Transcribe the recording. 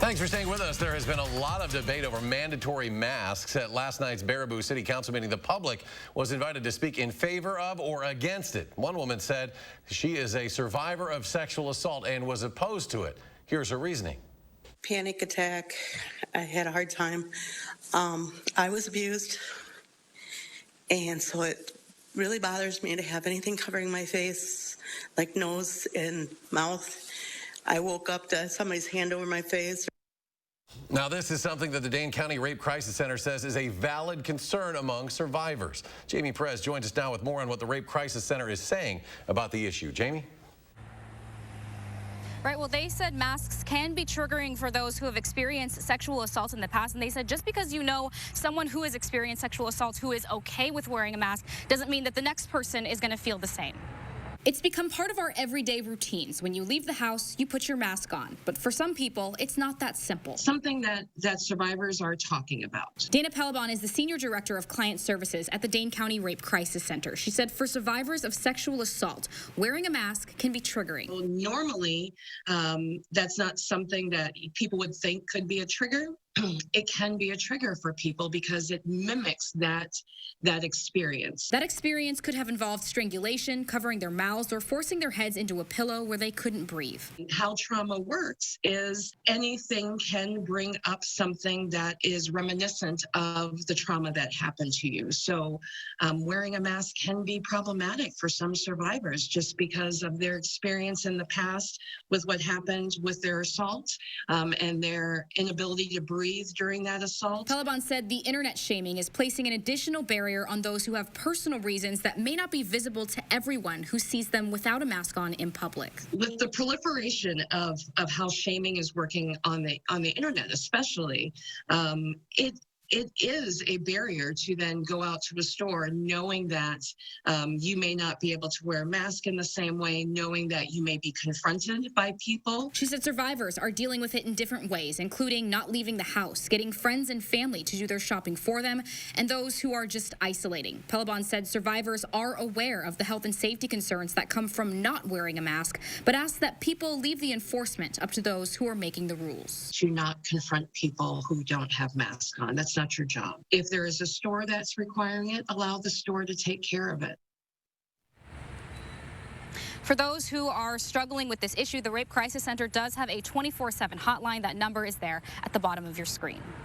Thanks for staying with us. There has been a lot of debate over mandatory masks at last night's Baraboo City Council meeting. The public was invited to speak in favor of or against it. One woman said she is a survivor of sexual assault and was opposed to it. Here's her reasoning. Panic attack. I had a hard time. I was abused, and so it really bothers me to have anything covering my face, like nose and mouth. I woke up to somebody's hand over my face. Now, this is something that the Dane County Rape Crisis Center says is a valid concern among survivors. Jamie Perez joins us now with more on what the Rape Crisis Center is saying about the issue. Jamie? Right, well, they said masks can be triggering for those who have experienced sexual assault in the past. And they said just because you know someone who has experienced sexual assault who is okay with wearing a mask doesn't mean that the next person is going to feel the same. It's become part of our everyday routines. When you leave the house, you put your mask on. But for some people, it's not that simple. Something that survivors are talking about. Dana Pelabon is the Senior Director of Client Services at the Dane County Rape Crisis Center. She said for survivors of sexual assault, wearing a mask can be triggering. Well, normally, that's not something that people would think could be a trigger. It can be a trigger for people because it mimics that experience. That experience could have involved strangulation, covering their mouths, or forcing their heads into a pillow where they couldn't breathe. How trauma works is anything can bring up something that is reminiscent of the trauma that happened to you. So wearing a mask can be problematic for some survivors just because of their experience in the past with what happened with their assault and their inability to breathe during that assault. Pelabon said the internet shaming is placing an additional barrier on those who have personal reasons that may not be visible to everyone who sees them without a mask on in public. With the proliferation of how shaming is working on the internet, especially, it is a barrier to then go out to a store knowing that you may not be able to wear a mask in the same way, knowing that you may be confronted by people. She said survivors are dealing with it in different ways, including not leaving the house, getting friends and family to do their shopping for them, and those who are just isolating. Pelabon said survivors are aware of the health and safety concerns that come from not wearing a mask, but asked that people leave the enforcement up to those who are making the rules. To not confront people who don't have masks on. That's not your job. If there is a store that's requiring it, allow the store to take care of it. For those who are struggling with this issue, the Rape Crisis Center does have a 24/7 hotline. That number is there at the bottom of your screen.